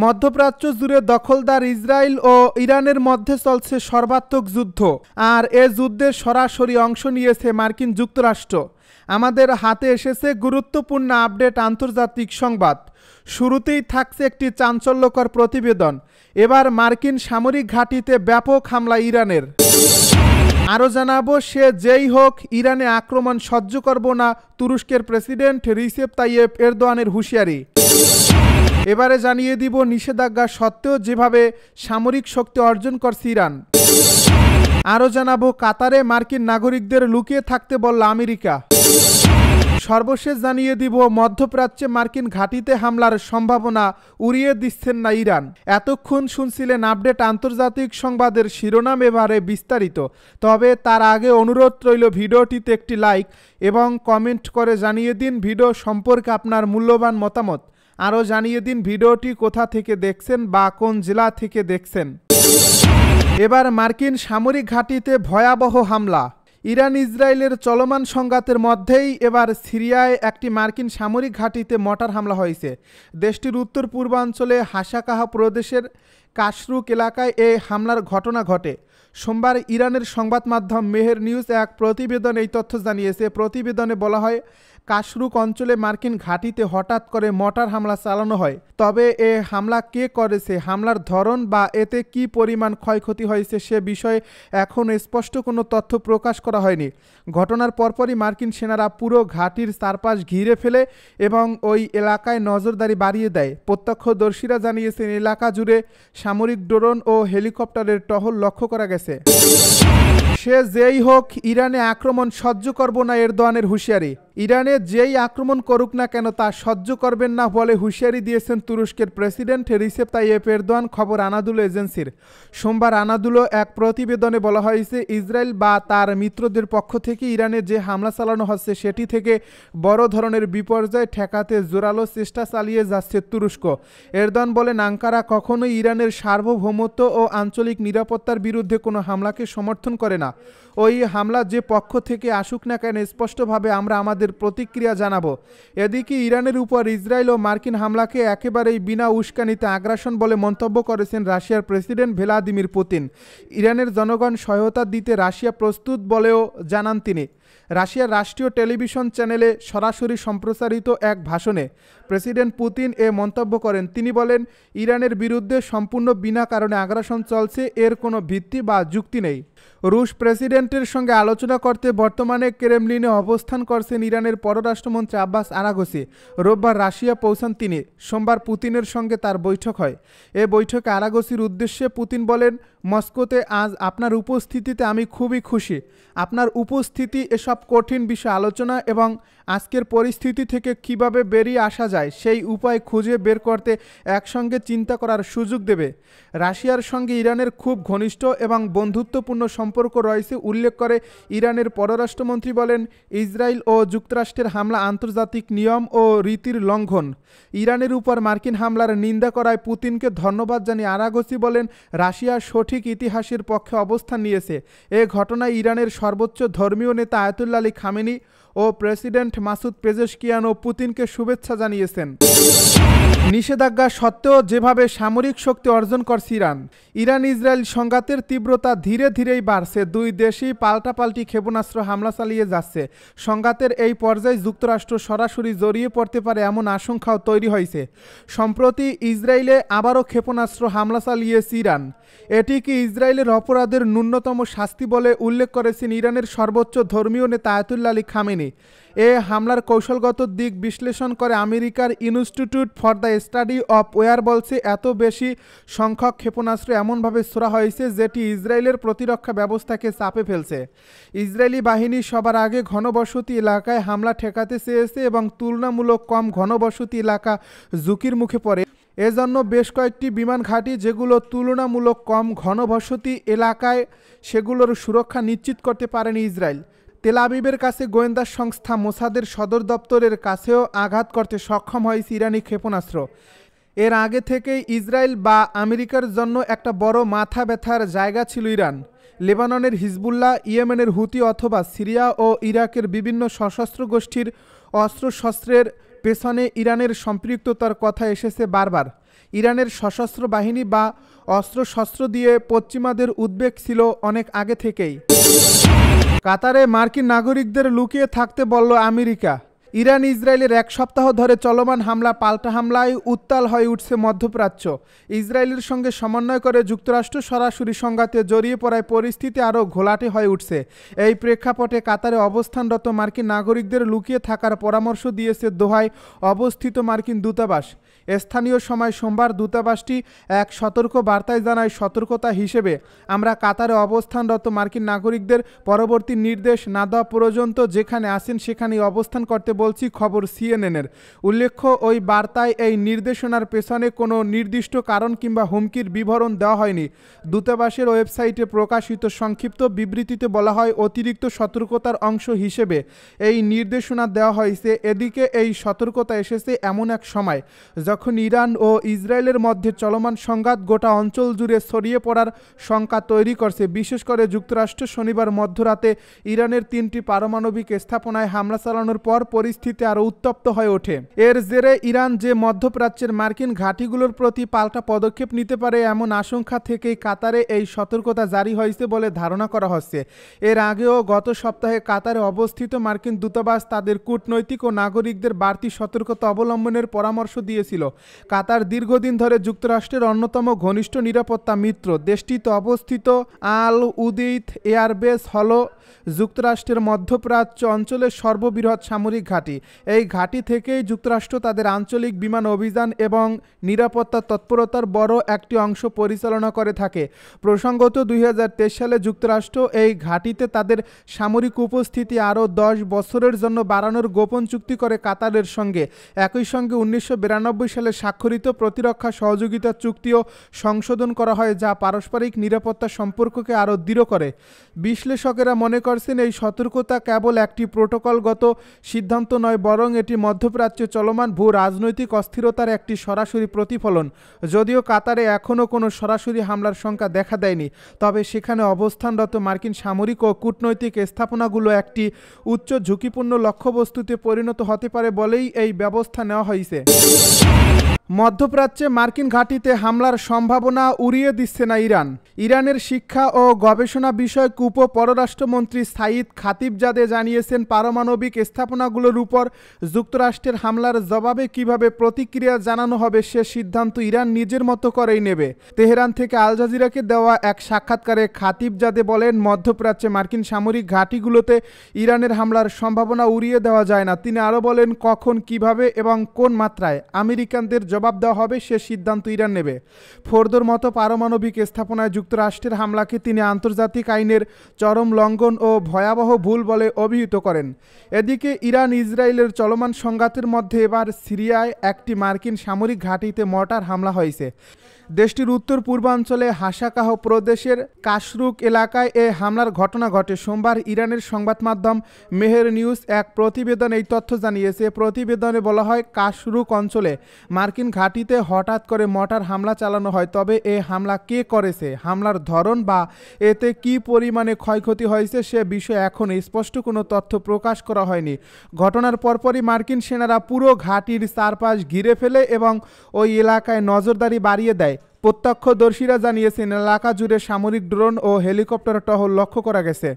মধ্যপ্রাচ্য জুড়ে দখলদার ইসরায়েল ও ইরানের মধ্যে চলছে সর্বাত্মক যুদ্ধ, আর এ যুদ্ধে সরাসরি অংশ নিয়েছে মার্কিন যুক্তরাষ্ট্র। আমাদের হাতে এসেছে গুরুত্বপূর্ণ আপডেট আন্তর্জাতিক সংবাদ। শুরুতেই থাকছে একটি চাঞ্চল্যকর প্রতিবেদন। এবার মার্কিন সামরিক ঘাঁটিতে ব্যাপক হামলা ইরানের। আরও জানাবো, সে যেই হোক ইরানে আক্রমণ সহ্য করব না, তুরস্কের প্রেসিডেন্ট রিসেপ তাইয়েপ এরদোয়ানের হুঁশিয়ারি। এবারে জানিয়ে দিব নিষেধাজ্ঞা সত্ত্বেও যেভাবে সামরিক শক্তি অর্জন করছে ইরান। আরও জানাবো, কাতারে মার্কিন নাগরিকদের লুকিয়ে থাকতে বলল আমেরিকা। সর্বশেষ জানিয়ে দিব মধ্যপ্রাচ্যে মার্কিন ঘাঁটিতে হামলার সম্ভাবনা উড়িয়ে দিচ্ছেন না ইরান। এতক্ষণ শুনছিলেন আপডেট আন্তর্জাতিক সংবাদের শিরোনাম, এবারে বিস্তারিত। তবে তার আগে অনুরোধ রইল ভিডিওটিতে একটি লাইক এবং কমেন্ট করে জানিয়ে দিন ভিডিও সম্পর্কে আপনার মূল্যবান মতামত। আরও জানিয়ে দিন ভিডিওটি কোথা থেকে দেখছেন বা কোন জেলা থেকে দেখছেন। এবার মার্কিন সামরিক ঘাঁটিতে ভয়াবহ হামলা। ইরান ইসরায়েলের চলমান সংঘাতের মধ্যেই এবার সিরিয়ায় একটি মার্কিন সামরিক ঘাঁটিতে মর্টার হামলা হয়েছে। দেশটির উত্তর পূর্বাঞ্চলে হাসাকাহা প্রদেশের কাশরুক এলাকায় এই হামলার ঘটনা ঘটে। সোমবার ইরানের সংবাদ মাধ্যম মেহের নিউজ এক প্রতিবেদন এই তথ্য জানিয়েছে। প্রতিবেদনে বলা হয়, কাশরুক অঞ্চলে মার্কিন ঘাঁটিতে হঠাৎ করে মর্টার হামলা চালানো হয়। তবে এ হামলা কে করেছে, হামলার ধরন বা এতে কি পরিমাণ ক্ষয়ক্ষতি হয়েছে সে বিষয়ে এখন স্পষ্ট কোনো তথ্য প্রকাশ করা হয়নি। ঘটনার পরপরই মার্কিন সেনারা পুরো ঘাঁটির চারপাশ ঘিরে ফেলে এবং ওই এলাকায় নজরদারি বাড়িয়ে দেয়। প্রত্যক্ষদর্শীরা জানিয়েছেন এলাকা জুড়ে সামরিক ড্রোন ও হেলিকপ্টারের টহল লক্ষ্য করা গেছে। সে যেই হোক ইরানে আক্রমণ সহ্য করব না, এরদোয়ানের হুঁশিয়ারি। ইরানে যেই আক্রমণ করুক না কেন তা সহ্য করবেন না বলে হুঁশিয়ারি দিয়েছেন তুরস্কের প্রেসিডেন্ট রিসেপ তাইয়েপ এরদোয়ান। খবর আনাদুলো এজেন্সির। সোমবার আনাদুলো এক প্রতিবেদনে বলা হয়েছে, ইসরায়েল বা তার মিত্রদের পক্ষ থেকে ইরানে যে হামলা চালানো হচ্ছে সেটি থেকে বড় ধরনের বিপর্যয় ঠেকাতে জোরালো চেষ্টা চালিয়ে যাচ্ছে তুরস্ক। এরদোয়ান বলেন, আঙ্কারা কখনোই ইরানের সার্বভৌমত্ব ও আঞ্চলিক নিরাপত্তার বিরুদ্ধে কোনো হামলাকে সমর্থন করে না। ওই হামলা যে পক্ষ থেকে আসুক না কেন স্পষ্টভাবে আমরা আমাদের প্রতিক্রিয়া জানাবো। এদিকে ইরানের উপর ইসরায়েল ও মার্কিন হামলাকে একেবারেই বিনা উস্কানিতে আগ্রাসন বলে মন্তব্য করেছেন রাশিয়ার প্রেসিডেন্ট ভ্লাদিমির পুতিন। ইরানের জনগণ সহায়তা দিতে রাশিয়া প্রস্তুত বলেও জানান তিনি। রাশিয়ার রাষ্ট্রীয় টেলিভিশন চ্যানেলে সরাসরি সম্প্রচারিত এক ভাষণে প্রেসিডেন্ট পুতিন এ মন্তব্য করেন। তিনি বলেন, ইরানের বিরুদ্ধে সম্পূর্ণ বিনা কারণে আগ্রাসন চলছে, এর কোনো ভিত্তি বা যুক্তি নেই। রুশ প্রেসিডেন্টের সঙ্গে আলোচনা করতে বর্তমানে ক্রেমলিনে অবস্থান করছেন ইরানের পররাষ্ট্রমন্ত্রী আব্বাস আরাগচি। রোববার রাশিয়া পৌঁছান তিনি। সোমবার পুতিনের সঙ্গে তার বৈঠক হয়। এ বৈঠকে আরাগচির উদ্দেশ্যে পুতিন বলেন, মস্কোতে আজ আপনার উপস্থিতিতে আমি খুবই খুশি। আপনার উপস্থিতি এসব কঠিন বিষয় আলোচনা এবং আজকের পরিস্থিতি থেকে কিভাবে বেরিয়ে আসা যায় সেই উপায় খুঁজে বের করতে একসঙ্গে চিন্তা করার সুযোগ দেবে। রাশিয়ার সঙ্গে ইরানের খুব ঘনিষ্ঠ এবং বন্ধুত্বপূর্ণ সম্পর্ক রয়েছে উল্লেখ করে ইরানের পররাষ্ট্রমন্ত্রী বলেন, ইসরায়েল ও যুক্তরাষ্ট্রের হামলা আন্তর্জাতিক নিয়ম ও রীতির লঙ্ঘন। ইরানের উপর মার্কিন হামলার নিন্দা করায় পুতিনকে ধন্যবাদ জানিয়ে আরাগচি বলেন, রাশিয়া সঠিক ইতিহাসের পক্ষে অবস্থান নিয়েছে। এ ঘটনায় ইরানের সর্বোচ্চ ধর্মীয় নেতা আয়াতুল্লাহ আলী খামেনি ও প্রেসিডেন্ট মাসুদ পেজেশকিয়ান ও পুতিনকে শুভেচ্ছা জানিয়েছেন। নিষেধাজ্ঞা সত্ত্বেও যেভাবে সামরিক শক্তি অর্জন করছে ইরান। ইরান ইসরায়েল সংঘাতের তীব্রতা ধীরে ধীরেই বাড়ছে। দুই দেশই পাল্টাপাল্টি ক্ষেপণাস্ত্র হামলা চালিয়ে যাচ্ছে। সংঘাতের এই পর্যায়ে যুক্তরাষ্ট্র সরাসরি জড়িয়ে পড়তে পারে এমন আশঙ্কাও তৈরি হয়েছে। সম্প্রতি ইসরায়েলে আবারও ক্ষেপণাস্ত্র হামলা চালিয়েছে ইরান। এটিকে ইসরায়েলের অপরাধের ন্যূনতম শাস্তি বলে উল্লেখ করেছেন ইরানের সর্বোচ্চ ধর্মীয় নেতা আয়াতুল্লাহ আলী খামেনি। এ হামলার কৌশলগত দিক বিশ্লেষণ করে আমেরিকার institute for the study of war বলছে, এত বেশি সংখ্যক ক্ষেপণাস্ত্র এমনভাবে ছোড়া হয়েছে যেটি ইসরায়েলের প্রতিরক্ষা ব্যবস্থাকে চাপে ফেলছে। ইসরায়েলি বাহিনী সবার আগে ঘনবসতি এলাকায় হামলা ঠেকাতে চেয়েছে এবং তুলনামূলক কম ঘনবসতি এলাকা ঝুঁকির মুখে পড়ে। এজন্য বেশ কয়েকটি বিমান ঘাঁটি যেগুলো তুলনামূলক কম ঘনবসতি এলাকায়, সেগুলোর সুরক্ষা নিশ্চিত করতে পারেনি ইসরায়েল। তেল আবিবের কাছে গোয়েন্দা সংস্থা মোসাদের সদর দপ্তরের কাছেও আঘাত করতে সক্ষম হয়েছে ইরানি ক্ষেপণাস্ত্র। এর আগে থেকেই ইসরায়েল বা আমেরিকার জন্য একটা বড় মাথা ব্যথার জায়গা ছিল ইরান। লেবাননের হিজবুল্লাহ, ইয়েমেনের হুতি অথবা সিরিয়া ও ইরাকের বিভিন্ন সশস্ত্র গোষ্ঠীর অস্ত্রশস্ত্রের পেছনে ইরানের সম্পৃক্ততার কথা এসেছে বারবার। ইরানের সশস্ত্র বাহিনী বা অস্ত্রশস্ত্র দিয়ে পশ্চিমাদের উদ্বেগ ছিল অনেক আগে থেকেই। কাতারে মার্কিন নাগরিকদের লুকিয়ে থাকতে বলল আমেরিকা। ইরান ইসরায়েলের এক সপ্তাহ ধরে চলমান হামলা পাল্টা হামলায় উত্তাল হয়ে উঠছে মধ্যপ্রাচ্য। ইসরায়েলের সঙ্গে সমন্বয় করে যুক্তরাষ্ট্র সরাসরি সংঘাতে জড়িয়ে পড়ায় পরিস্থিতি আরও ঘোলাটে হয়ে উঠছে। এই প্রেক্ষাপটে কাতারে অবস্থানরত মার্কিন নাগরিকদের লুকিয়ে থাকার পরামর্শ দিয়েছে দোহায় অবস্থিত মার্কিন দূতাবাস। স্থানীয় সময় সোমবার দূতাবাসটি এক সতর্ক বার্তায় জানায়, সতর্কতা হিসেবে আমরা কাতারে অবস্থানরত মার্কিন নাগরিকদের পরবর্তী নির্দেশ না দেওয়া পর্যন্ত যেখানে আছেন সেখানেই অবস্থান করতে বলছি। খবর সিএনএনের। উল্লেখ্য, ওই বার্তায় এই নির্দেশনার পেছনে কোনো নির্দিষ্ট কারণ কিংবা হুমকির বিবরণ দেওয়া হয়নি। দূতাবাসের ওয়েবসাইটে প্রকাশিত সংক্ষিপ্ত বিবৃতিতে বলা হয়, অতিরিক্ত সতর্কতার অংশ হিসেবে এই নির্দেশনা দেওয়া হয়েছে। এদিকে এই সতর্কতা এসেছে এমন এক সময় যখন ইরান ও ইসরায়েলের মধ্যে চলমান সংঘাত গোটা অঞ্চল জুড়ে ছড়িয়ে পড়ার শঙ্কা তৈরি করছে। বিশেষ করে যুক্তরাষ্ট্র শনিবার মধ্যরাতে ইরানের 3টি পারমাণবিক স্থাপনায় হামলা চালানোর পর পরিস্থিতি আরও উত্তপ্ত হয়ে ওঠে। এর জেরে ইরান যে মধ্যপ্রাচ্যের মার্কিন ঘাঁটিগুলোর প্রতি পাল্টা পদক্ষেপ নিতে পারে এমন আশঙ্কা থেকেই কাতারে এই সতর্কতা জারি হয়েছে বলে ধারণা করা হচ্ছে। এর আগেও গত সপ্তাহে কাতারে অবস্থিত মার্কিন দূতাবাস তাদের কূটনৈতিক ও নাগরিকদের বাড়তি সতর্কতা অবলম্বনের পরামর্শ দিয়েছিল। কাতার দীর্ঘদিন ধরে যুক্তরাষ্ট্রের অন্যতম ঘনিষ্ঠ নিরাপত্তা মিত্র। দেশটিতে অবস্থিত আল উদেইদ এয়ারবেস হল যুক্তরাষ্ট্রের মধ্যপ্রাচ্য অঞ্চলের সর্ববৃহৎ সামরিক ঘাঁটি। এই ঘাঁটি থেকেই যুক্তরাষ্ট্র তাদের আঞ্চলিক বিমান অভিযান এবং নিরাপত্তা তৎপরতার বড় একটি অংশ পরিচালনা করে থাকে। প্রসঙ্গত 2023 সালে যুক্তরাষ্ট্র এই ঘাঁটিতে তাদের সামরিক উপস্থিতি আরও 10 বছরের জন্য বাড়ানোর গোপন চুক্তি করে কাতারের সঙ্গে। একই সঙ্গে 1992 সালে স্বাক্ষরিত প্রতিরক্ষা সহযোগিতা চুক্তিও সংশোধন করা হয়, যা পারস্পরিক নিরাপত্তা সম্পর্ককে আরও দৃঢ় করে। বিশ্লেষকেরা মনে করছেন এই সতর্কতা কেবল একটি প্রোটোকলগত সিদ্ধান্ত নয়, বরং এটি মধ্যপ্রাচ্যে চলমান ভূ রাজনৈতিক অস্থিরতার একটি সরাসরি প্রতিফলন। যদিও কাতারে এখনও কোনো সরাসরি হামলার শঙ্কা দেখা দেয়নি, তবে সেখানে অবস্থানরত মার্কিন সামরিক ও কূটনৈতিক স্থাপনাগুলো একটি উচ্চ ঝুঁকিপূর্ণ লক্ষ্যবস্তুতে পরিণত হতে পারে বলেই এই ব্যবস্থা নেওয়া হয়েছে। মধ্যপ্রাচ্যে মার্কিন ঘাঁটিতে হামলার সম্ভাবনা উড়িয়ে দিচ্ছে না ইরান। ইরানের শিক্ষা ও গবেষণা বিষয়ক উপ পররাষ্ট্রমন্ত্রী সাইদ খাতিবজাদে জানিয়েছেন, পারমাণবিক স্থাপনাগুলোর উপর যুক্তরাষ্ট্রের হামলার জবাবে কিভাবে প্রতিক্রিয়া জানানো হবে সে সিদ্ধান্ত ইরান নিজের মতো করেই নেবে। তেহরান থেকে আল জাজিরাকে দেওয়া এক সাক্ষাৎকারে খাতিবজাদে বলেন, মধ্যপ্রাচ্যে মার্কিন সামরিক ঘাঁটিগুলোতে ইরানের হামলার সম্ভাবনা উড়িয়ে দেওয়া যায় না। তিনি আরও বলেন, কখন, কিভাবে এবং কোন মাত্রায় আমেরিকানদের জবাব দেওয়া হবে সে সিদ্ধান্ত ইরান নেবে। ফোর্দোর মতো পারমাণবিক স্থাপনায় যুক্তরাষ্ট্রের হামলাকে তিনি আন্তর্জাতিক আইনের চরম লঙ্ঘন ও ভয়াবহ ভুল বলে অভিহিত করেন। এদিকে ইরান ইসরায়েলের চলমান সংঘাতের মধ্যে এবার সিরিয়ায় একটি মার্কিন সামরিক ঘাঁটিতে মর্টার হামলা হয়েছে। দেশটির উত্তর পূর্বাঞ্চলে হাসাকাহ প্রদেশের কাশরুক এলাকায় এ হামলার ঘটনা ঘটে। সোমবার ইরানের সংবাদ মাধ্যম মেহের নিউজ এক প্রতিবেদন এই তথ্য জানিয়েছে। প্রতিবেদনে বলা হয়, কাশরুক অঞ্চলে মার্কিন ঘাঁটিতে হঠাৎ করে মর্টার হামলা চালানো হয়। তবে এ হামলা কে করেছে, হামলার ধরন বা এতে কী পরিমাণে ক্ষয়ক্ষতি হয়েছে সে বিষয়ে এখন স্পষ্ট কোনো তথ্য প্রকাশ করা হয়নি। ঘটনার পরপরই মার্কিন সেনারা পুরো ঘাঁটির চারপাশ ঘিরে ফেলে এবং ওই এলাকায় নজরদারি বাড়িয়ে দেয়। প্রত্যক্ষদর্শীরা জানিয়েছেন, এলাকা জুড়ে সামরিক ড্রোন ও হেলিকপ্টার টহল লক্ষ্য করা গেছে।